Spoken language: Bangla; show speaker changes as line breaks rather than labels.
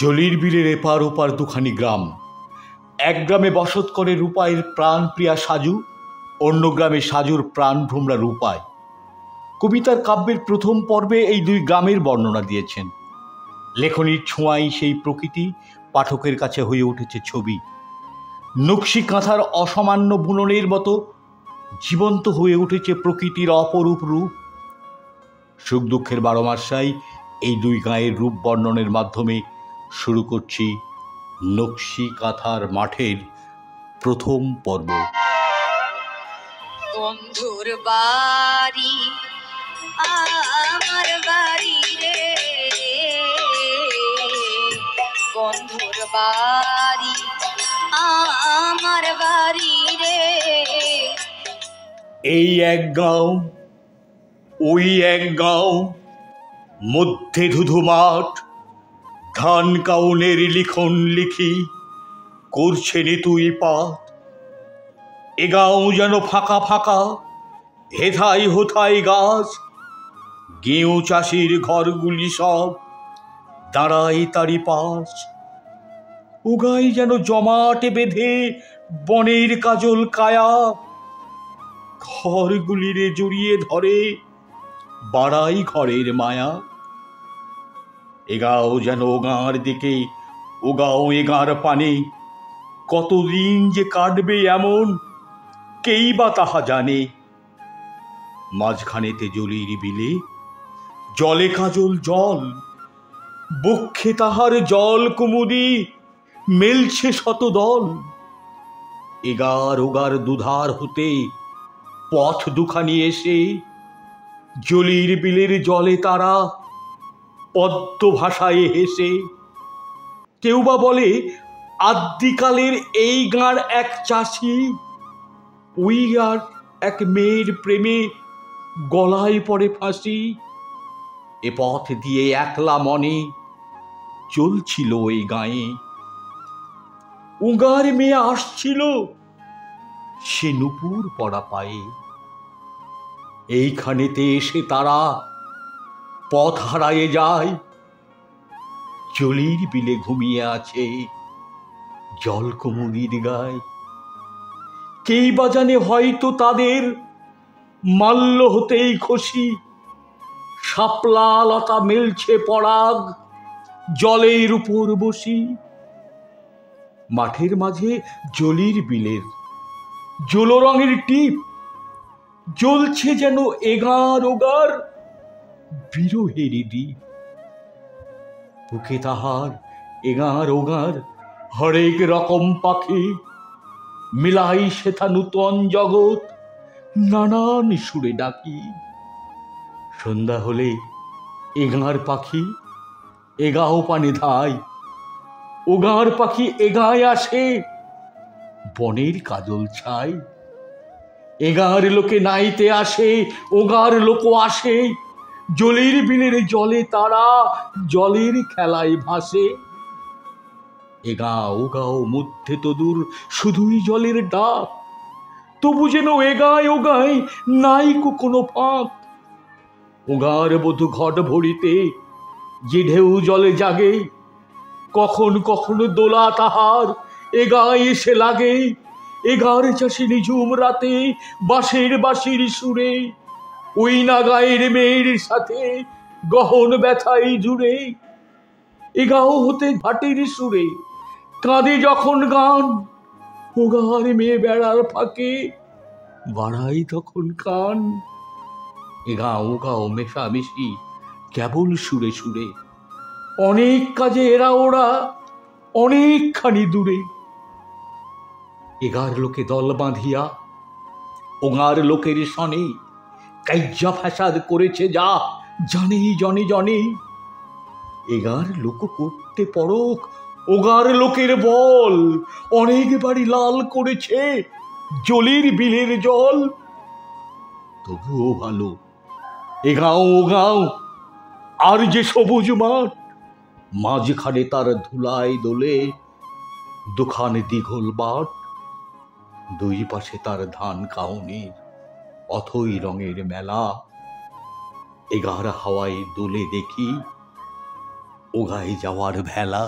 জলির বিলের এপার ওপার দুখানি গ্রাম। এক গ্রামে বসত করে রূপাইয়ের প্রাণ প্রিয়া সাজু, অন্য গ্রামে সাজুর প্রাণ ভ্রমরা রূপাই। কবিতার কাব্যের প্রথম পর্বে এই দুই গ্রামের বর্ণনা দিয়েছেন। লেখনীর ছোঁয়ায় সেই প্রকৃতি পাঠকের কাছে হয়ে উঠেছে ছবি। নকশি কাঁথার অসামান্য বুননের মতো জীবন্ত হয়ে উঠেছে প্রকৃতির অপরূপ রূপ। সুখ দুঃখের বারোমাসাই এই দুই গাঁয়ের রূপ বর্ণনের মাধ্যমে শুরু করছি নকশি কাঁথার মাঠের প্রথম পর্ব।
বন্ধুর বাড়ি আমার বাড়ি রে, বন্ধুর বাড়ি আমার বাড়ি রে।
এই এক গাঁও ওই এক গাঁও, মধ্যে ধুধু মাঠ, ধান কাউনের লিখন লিখি করছে নিতুই পাত। এ গাঁও যেন ফাঁকা ফাঁকা, হেথাই হোথাই গাছ, গেঁয়ো চাষির ঘরগুলি সব দাঁড়ায় তারি পাশ। উগাই যেন জমাটে বেঁধে বনের কাজল কায়া, ঘরগুলিরে জড়িয়ে ধরে বাড়াই ঘরের মায়া। এগাও যেন ওগাঁর দিকে, ওগাও এগাঁর পানে, কতদিন যে কাটবে এমন কেই বা তাহা জানে। মাঝখানেতে জলির বিলে জলে কাজল জল, বক্ষে তাহার জল কুমুদি মেলছে শত দল। এগার ওগার দুধার হতে পথ দুখানি এসে জলির বিলের জলে তারা পদ্ম ভাষায় হেসে। কেউ বা বলে আদ্যিকালের এই গাঁর এক চাষি ওই আর এক মেয়ের প্রেমে গলায় পড়ে ফাঁসি। এ পথ দিয়ে একলা মনে চলছিল ওই গাঁয়ে। উগার মেয়ে আসছিল সে নুপুর পড়া পায়ে। এইখানেতে এসে তারা পথ হারায়ে যায়। জলির বিলে ঘুমিয়ে আছে জলকুমুদির গায়ে। কেই বা জানে হয়তো তাদের মাল্য হতেই খসি, শাপলা লতা মেলছে পরাগ জলের উপর বসি। মাঠের মাঝে জলির বিলের জল রঙের টিপ জ্বলছে যেন এগার ওগার বিরহের দ্বীপ। বুকে তাহার এগার ওগার হরেক রকম পাখি, মিলাই সেথা নূতন জগৎ নানান সুরে ডাকি। সন্ধ্যা হলে এগার পাখি এগাও পানে ধায়, ওগার পাখি এগায় আসে বনের কাজল ছায়। এগার লোকে নাইতে আসে ওগার লোক আসে, জলির বিলের জলে তারা জলের খেলায় ভাসে। এগাও ওগাও মধ্যে তদূর শুধুই জলের ডাক, তবু যেন এগায় ওগায় নাইকো কোনো ফাঁক। ওগার বধূ ঘট ভরিতে যে ঢেউ জলে জাগে, কখন কখনো দোলা তাহার এগায় এসে লাগে। এগার চাষি নিঝুম রাতে বাঁশের বাঁশির সুরে, ওই না গায়ের মেয়ের সাথে গহন ব্যথাই জুড়ে। এগাও হতে ঘাটের সুরে কাঁদে যখন গান, ওগার মেয়ে বেড়ার ফাঁকে বাড়াই তখন কান। এগাও ওগাও মেশামেশি কেবল সুরে সুরে, অনেক কাজে এরা ওরা অনেকখানি দূরে। এগার লোকে দল বাঁধিয়া ওগার লোকের সনে কাইজ্জা ফ্যাসাদ করেছে যা জানেই জনে জনে। এগার লোক করতে পরক ওগার লোকের বল, অনেক বাড়ি লাল করেছে জলির বিলের জল। তবুও ভালো এগাও ওগাও আর যে সবুজ মাঠ, মাঝখানে তার ধুলায় দোলে দুখান দীঘল বাট। দুই পাশে তার ধান কাউনের অথই রঙের মেলা। এগার হাওয়ায় দোলে দেখি ওগায় যাওয়ার ভেলা।